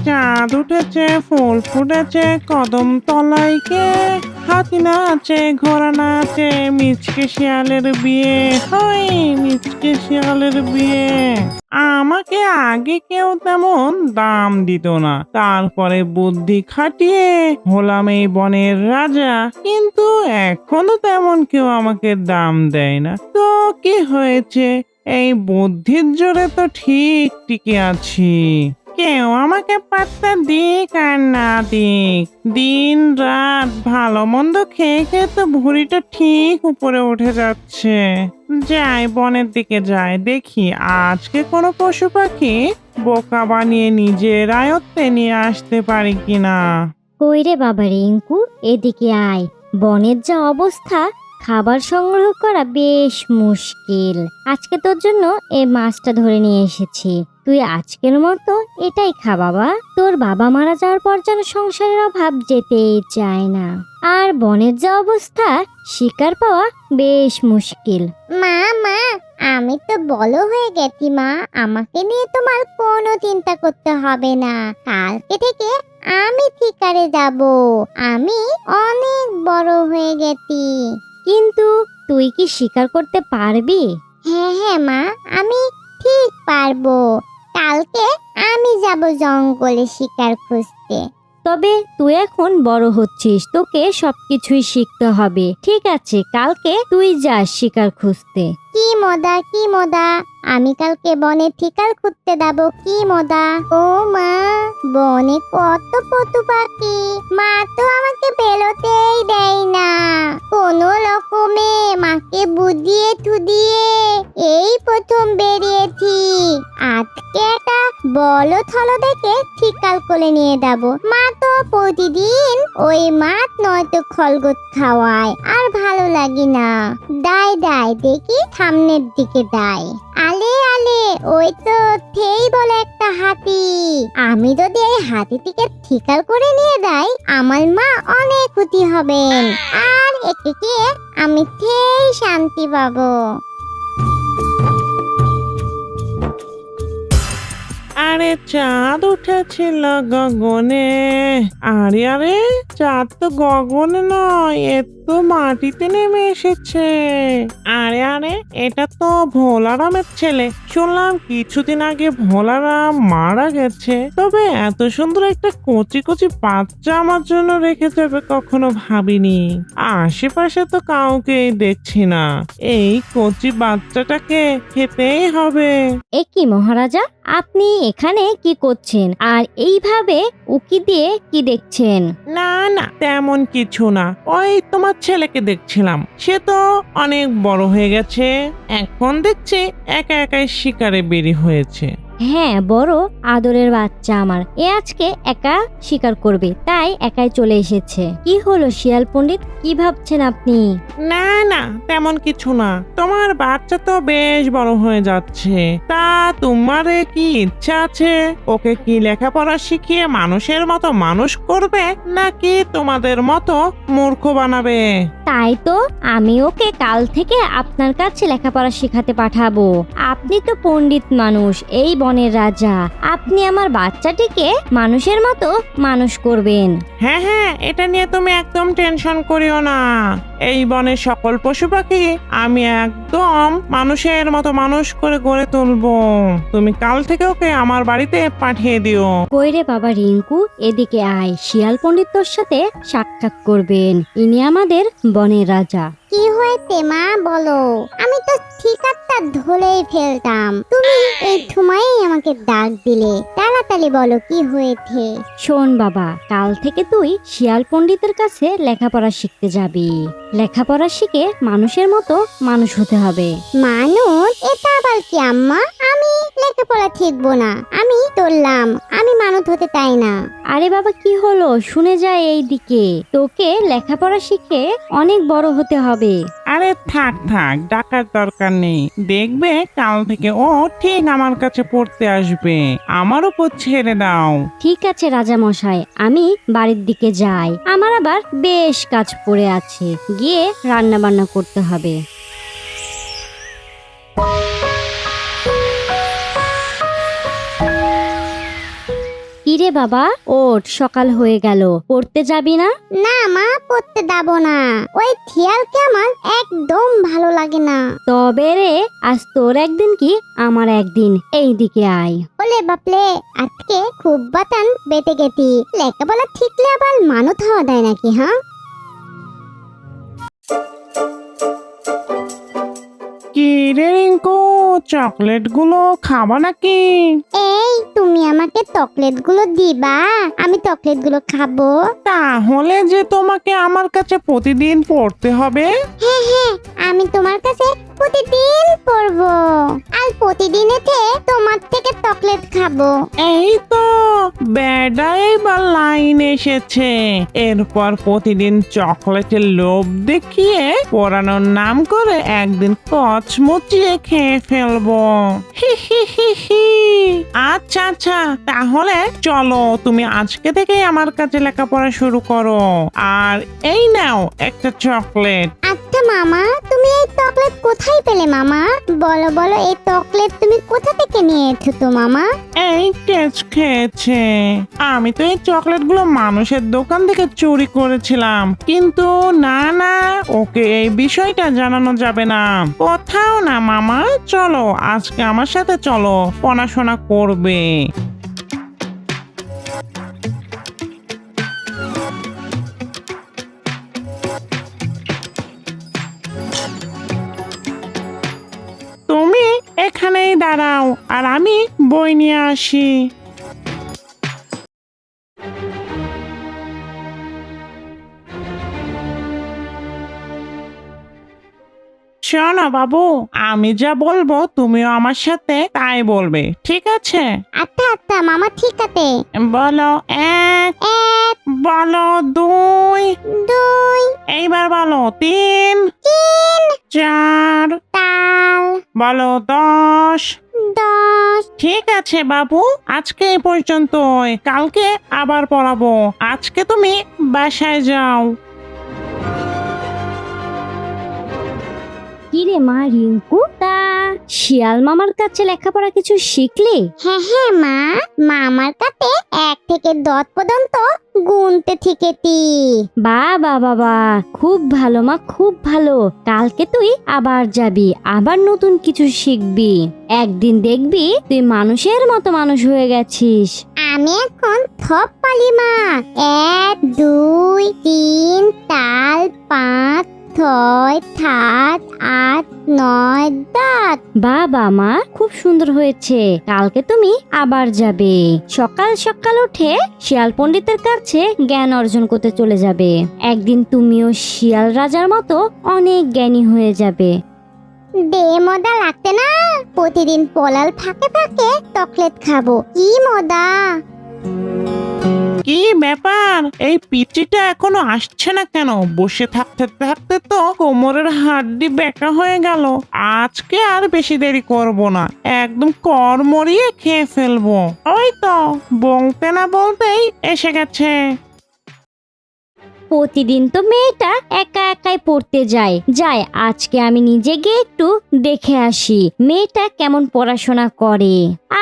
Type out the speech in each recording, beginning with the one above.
চাঁদ উঠেছে, ফুল ফুটেছে, কদম তলায় কে, হাতি নাচে, ঘোড়া নাচে, মিচকে শিয়ালের বিয়ে, হয় মিচকে শিয়ালের বিয়ে। আমাকে আগে কেউ তেমন দাম দিত না, তারপরে বুদ্ধি খাটিয়ে হলাম এই বনের রাজা, কিন্তু এখনো তেমন কেউ আমাকে দাম দেয় না। তো কি হয়েছে, এই বুদ্ধির জোরে তো ঠিক টিকে আছি। কেউ আমাকে পাত্তা দিক আর না দিক, দিন রাত ভালো মন্দ খেয়ে খেয়ে তো ভুঁড়িটা ঠিক উপরে উঠে যাচ্ছে। যাই বনের দিকে যাই, দেখি আজকে কোনো পশু পাখি বোকা বানিয়ে নিজের আয়ত্তে নিয়ে আসতে পারি কিনা। কই রে বাবা রিঙ্কু, এদিকে আয়। বনের যা অবস্থা, খাবার সংগ্রহ করা বেশ মুশকিল। আজকে তোর জন্য এই মাছটা ধরে নিয়ে এসেছি, তুই আজকের মতো এটাই খা বাবা। তোর বাবা মারা যাওয়ার পর যেন সংসারের অভাব যেতেই চায় না। আর বনের যা অবস্থা, শিকার পাওয়া বেশ মুশকিল। মা মা, আমি তো বড় হয়ে গেছি মা, আমাকে নিয়ে তোমার কোনো চিন্তা করতে হবে না। কালকে থেকে আমি শিকারে যাব, আমি অনেক বড় হয়ে গেছি। কিন্তু তুই কি শিকার করতে পারবি? হ্যাঁ হ্যাঁ মা, আমি ঠিক পারবো। কালকে আমি যাব জঙ্গলে শিকার খুঁজতে। তবে তুই এখন বড় হচ্ছিস, তোকে সবকিছুই শিখতে হবে। ঠিক আছে, কালকে তুই যাস শিকার খুঁজতে। কি মজা কি মজা, আমি কালকে বনে শিকার খুঁজতে যাব, কি মজা। ও মা, বনে কত পশু পাখি, মা তো আমাকে বেরোতেই দেয় না। কোনো রকমে মাকে বুঝিয়ে থুদিয়ে এই প্রথম বেরিয়েছি। আজকে একটা বড় থলো দেখে শিকার করে নিয়ে যাব। মা তো প্রতিদিন ওই মাছ নয়তো খলগত খাওয়ায়, আর ভালো লাগে না। দাই দাই দেখি সামনের দিকে দাই। আলে আলে, ওই তো থেই বলে একটা হাতি। আমি যদি এই হাতিটিকে শিকার করে নিয়ে যাই, আমার মা অনেক খুশি হবেন, আর একে আমি থেই শান্তি পাবো। আরে চাঁদ উঠেছিল গগনে, আরে আরে চাঁদ তো গগনে নয়, এ তো মাটিতে নেমে এসেছে। আরে আরে, এটা তো ভোলারামের ছেলে। শুনলাম কিছুদিন আগে ভোলারাম মারা গেছে, তবে এত সুন্দর একটা কচি কচি বাচ্চা আমার জন্য রেখে যাবে কখনো ভাবিনি। আশেপাশে তো কাউকেই দেখছি না, এই কচি বাচ্চাটাকে খেতেই হবে। এ কি মহারাজা, আপনি এখানে কি করছেন, আর এইভাবে উকি দিয়ে কি দেখছেন? না না, তেমন কিছু না, ওই তোমার ছেলেকে দেখছিলাম। সে তো অনেক বড় হয়ে গেছে, এখন দেখছি একা একাই শিকারে বেরিয়ে হয়েছে। হ্যাঁ, বড় আদরের বাচ্চা আমার। এ আজকে একা শিকার করবে, তাই একাই চলে এসেছে। কি হলো শিয়াল পণ্ডিত, কি ভাবছেন আপনি? না না, তেমন কিছু না, তোমার বাচ্চা তো বেশ বড় হয়ে যাচ্ছে, তা তোমার কি ইচ্ছা আছে? ওকে কি লেখাপড়া শিখিয়ে মানুষের মতো মানুষ করবে, নাকি তোমাদের মতো মূর্খ বানাবে? তাই তো আমি ওকে কাল থেকে আপনার কাছে লেখাপড়া শেখাতে পাঠাবো। আপনি তো পণ্ডিত মানুষ, এই বনের রাজা, আপনি আমার বাচ্চাটিকে মানুষের মতো মানুষ করবেন। হ্যাঁ হ্যাঁ, এটা নিয়ে তুমি একদম টেনশন করিও না। এই বনের সকল পশু পাখি আমি একদম মানুষের মতো মানুষ করে গড়ে তুলবো। তুমি কাল থেকে ওকে আমার বাড়িতে পাঠিয়ে দিও। কই রে বাবা রিঙ্কু, এদিকে আয়, শিয়াল পণ্ডিত তোর সাথে সাক্ষাৎ করবেন। ইনি আমাদের বনের রাজা। কি হয়েছে মা, বলো। আমি তো শিকারটা ধরেই ফেলতাম, তুমি এই সময়েই আমাকে ডাক দিলে। তাড়াতাড়ি বলো কি হয়েছে। শোন বাবা, কাল থেকে তুই শিয়াল পণ্ডিতের কাছে লেখাপড়া শিখতে যাবি। লেখাপড়া শিখে মানুষের মতো মানুষ হতে হবে। মানুষ, এটা আবার কি আম্মা? আমি লেখাপড়া শিখবো না, আমি চললাম, আমি মানুষ হতে চাই না। আরে বাবা, কি হলো, শুনে যায় এই দিকে। তোকে লেখাপড়া শিখে অনেক বড় হতে হবে। আরে থাক থাক, ডাকার দরকার নেই, দেখবে কাল থেকে ও ঠিক আমার কাছে পড়তে আসবে। আমার উপর ছেড়ে দাও। ঠিক আছে রাজা মশাই, আমি বাড়ির দিকে যাই। আমার আবার বেশ কাজ পড়ে আছে, গিয়ে রান্না বান্না করতে হবে। কি রে বাবা, ওঠ, সকাল হয়ে গেল, পড়তে যাবি না? না মা, পড়তে যাব না। ওই শিয়ালকে আমার একদম ভালো লাগে না। তবে রে, আজ তোর একদিন কি আমার একদিন, এইদিকে আয়। ওলে বাপলে, আজকে খুব বাতান বেটে গেছি। লেখাপড়া ঠিকলে আবার মানুষ হওয়া দেয় নাকি? হ্যাঁ, কি রে রিঙ্কু, চকলেট গুলো খাবা নাকি? এই তুমি আমাকে চকলেট গুলো দিবা, আমি চকলেট গুলো খাবো। তাহলে যে তোমাকে আমার কাছে প্রতিদিন পড়তে হবে। হ্যাঁ হ্যাঁ, আমি তোমার কাছে প্রতিদিন পড়বো, আর প্রতিদিনেতে তোমার থেকে চকলেট খাবো। এই তো বেডা এবার লাইন এসেছে। এরপর প্রতিদিন চকলেটের লোভ দেখিয়ে পড়ানোর নাম করে একদিন কচমচিয়ে খেয়ে ফেলবো। হি হি হি হি। আচ্ছা আচ্ছা, তাহলে চলো, তুমি আজকে থেকেই আমার কাছে লেখাপড়া শুরু করো। আর এই নাও একটা চকলেট। আচ্ছা মামা, তুমি এই চকলেট কোথায় পেলে মামা? বলো বলো, এই চকলেট তুমি কোথা থেকে নিয়ে এসেছো তো মামা? এই কেচ খেয়েছে। আমি তো এই চকলেটগুলো মানুষের দোকান থেকে চুরি করেছিলাম, কিন্তু না না, ওকে এই বিষয়টা জানানো যাবে না। কোথাও না মামা, চলো আজকে আমার সাথে চলো, পড়াশোনা করবে। তুমি এখানেই দাঁড়াও, আর আমি বই নিয়ে আসি। শোনো বাবু, আমি যা বলবো তুমিও আমার সাথে তাই বলবে, ঠিক আছে? আচ্ছা আচ্ছা মামা, ঠিক আছে। বলো এক, এক, বলো দুই, দুই, এইবার বলো তিন, তিন, চার, তাল, বলো 10। 10। ঠিক আছে বাবু, আজকে এই পর্যন্তই, কালকে আবার পড়াবো। আজকে তুমি বাসায় যাও। কি রে মা রিঙ্কু, তা শিয়াল মামার কাছে লেখাপড়া কিছু শিখলি? হ্যাঁ হ্যাঁ মা, মামার কাছে 1 থেকে 10 পর্যন্ত গুনতে শিখেছি। বাবা বাবা, খুব ভালো মা, খুব ভালো। কালকে তুই আবার যাবি, আবার নতুন কিছু শিখবি। একদিন দেখবি তুই মানুষের মতো মানুষ হয়ে গেছিস। আমি এখন সব পালি মা। 1, 2, 3, 4, 5, 6, 7, 8, 9, 10। বাবা মা, খুব সুন্দর হয়েছে। কালকে তুমি আবার যাবে, সকাল সকাল উঠে শিয়াল পণ্ডিতের কাছে জ্ঞান অর্জন করতে চলে যাবে। একদিন তুমিও শিয়াল রাজার মতো অনেক জ্ঞানী হয়ে যাবে। দে মজা লাগতে না, প্রতিদিন পলাল ফাঁকে ফাঁকে চকলেট খাবো, কি মজা। কি ব্যাপার, এই পিচিটা এখনো আসছে না কেন? বসে থাকতে থাকতে তো কোমরের হাড্ডি বেঁকা হয়ে গেল। আজকে আর বেশি দেরি করব না, একদম কর মরিয়ে খেয়ে ফেলবো। ওই তো বলতে না বলতেই এসে গেছে। প্রতিদিন তো মেয়েটা একা একাই পড়তে যায়। যাই, আজকে আমি নিজে গিয়ে একটু দেখে আসি মেয়েটা কেমন পড়াশোনা করে,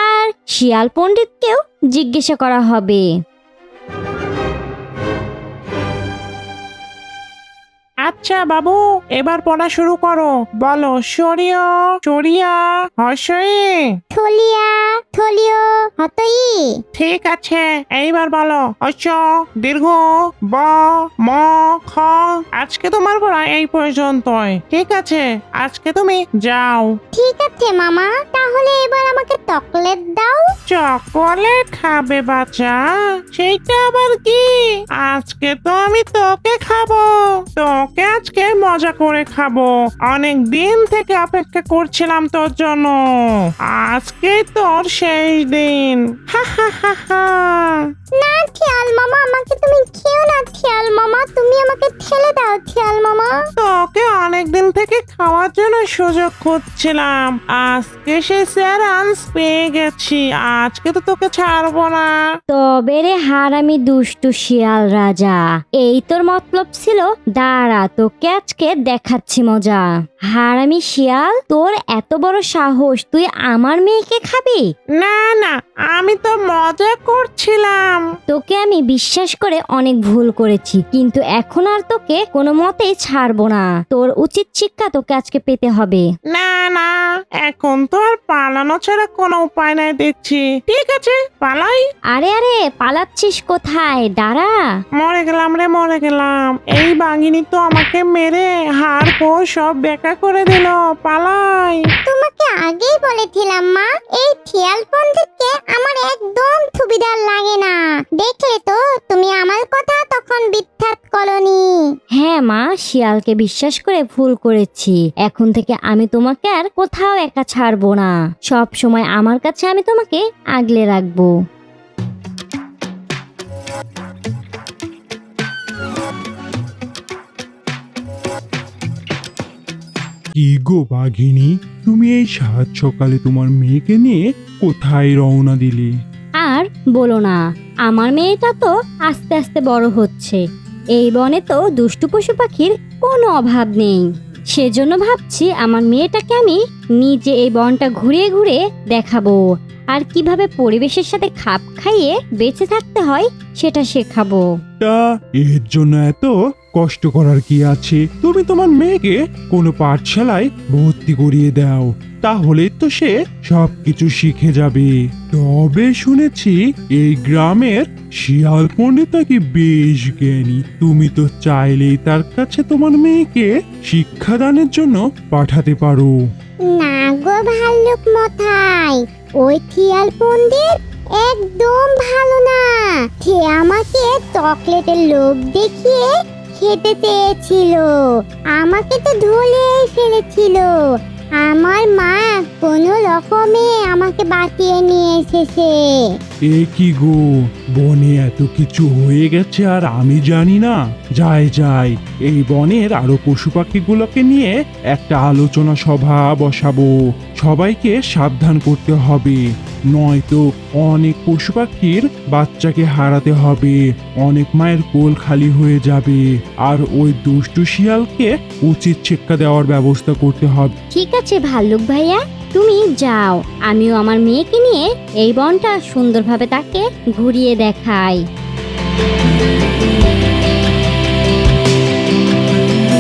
আর শিয়াল পণ্ডিতকেও জিজ্ঞাসা করা হবে। আচ্ছা বাবু, এবার পড়া শুরু করো। বলো সরিয়, সরিয়া, হসই। থলিয়া, থলিও, হতই। ঠিক আছে, এইবার বলো হস, দীর্ঘ, ব, ম, খ। আজকে তোমার পড়া এই পর্যন্তই, ঠিক আছে? আজকে তুমি যাও। ঠিক আছে মামা, তাহলে এবার আমাকে চকলেট দাও। চকোলেট খাবে বাচ্চা? সেইটা আবার কি? আজকে তো আমি তোকে খাবো, তোকে আজকে মজা করে খাবো। অনেক দিন থেকে অপেক্ষা করছিলাম তোর জন্য, আজকে তোর শেষ দিন। হা হা হা হা। না শিয়াল মামা, আমাকে তুমি খেও না। শিয়াল মামা, তুমি আমাকে ঠেলে দাও শিয়াল মামা। তোকে অনেক দিন থেকে খাওয়ার জন্য সুযোগ খুঁজছিলাম, আজকে সে চান্স পেয়ে গেছি। আজকে তো তোকে ছাড়বো না। তবে রে হারামি দুষ্টু শিয়াল রাজা, এই তোর মতলব ছিল? দাঁড়া, তোকে আজকে দেখাচ্ছি মজা। হারামি শিয়াল, তোর এত বড় সাহস, তুই আমার মেয়েকে খাবি? না না, আমি তো মজা করছিলাম। তোকে আমি বিশ্বাস করে অনেক ভুল করেছি, কিন্তু এখন আর তোকে কোনো মতেই ছাড়বো না। তোর উচিত শিক্ষা তোকে আজকে পেতে হবে। না না, এখন তো আর পালানো ছাড়া কোনো উপায় নাই দেখছি। ঠিক আছে, পালাই। আরে আরে, পালাচ্ছিস কোথায়? দাঁড়া। মরে গেলাম রে, মরে গেলাম। এই বাঘিনী তো আমাকে মেরে হাড় পোড় সব বেকা করে দিল। পালাই। তোমাকে আগেই বলেছিলাম মা, এই শিয়াল পণ্ডিতকে আমার একদম সুবিধার লাগে না। দেখলে তো, তুমি আমার কথা তখন বিশ্বাস করনি। হ্যাঁ মা, শিয়ালকে বিশ্বাস করে ভুল করেছি। এখন থেকে আমি তোমাকে আর কোথাও একা ছাড়বো না। সব সময় আমার কাছে আমি তোমাকে আগলে রাখবো। কি গো বাঘিনী, তুমি এই সাত সকালে তোমার মেয়েকে নিয়ে কোথায় রওনা দিলে? আর বলো না, আমার মেয়েটা তো আস্তে আস্তে বড় হচ্ছে। এই বনে তো দুষ্টু পশু পাখির কোনো অভাব নেই। সেজন্য ভাবছি আমার মেয়েটাকে আমি নিজে এই বনটা ঘুরিয়ে ঘুরিয়ে দেখাবো, আর কিভাবে পরিবেশের সাথে খাপ খাইয়ে বেঁচে থাকতে হয় সেটা শেখাবো। তা এর জন্য এত কষ্ট করার কি আছে? তুমি তোমার মেয়েকে কোনো পাঠশালায় ভর্তি করিয়ে দাও, তাহলে তো সে সবকিছু শিখে যাবে। তবে শুনেছি এই গ্রামের শিয়াল পণ্ডিত নাকি বেশ জ্ঞানী। তুমি তো চাইলেই তার কাছে তোমার মেয়েকে শিক্ষাদানের জন্য পাঠাতে পারো। না গো ভাল্লুক মশাই, ওই শিয়াল পণ্ডিত একদম ভালো না। সে আমাকে চকলেটের লোভ দেখিয়ে খেতে চেয়েছিল, আমাকে তো ধুলেই ফেলেছিল। আমার মা কোনো রকমে আমাকে বাঁচিয়ে নিয়ে এসেছে। এ কি গো, বনে এত কিছু হয়ে গেছে আর আমি জানি না? যাই যাই, এই বনের আরো পশু পাখিগুলোকে নিয়ে একটা আলোচনা সভা বসাবো। সবাইকে সাবধান করতে হবে, নয়তো অনেক পশু পাখির বাচ্চাকে হারাতে হবে, অনেক মায়ের কোল খালি হয়ে যাবে। আর ওই দুষ্টু শিয়ালকে উচিত শিক্ষা দেওয়ার ব্যবস্থা করতে হবে। ঠিক আছে ভাল্লুক ভাইয়া, তুমি যাও, আমিও আমার মেয়েকে নিয়ে এই বনটা সুন্দরভাবে তাকে ঘুরিয়ে দেখাই।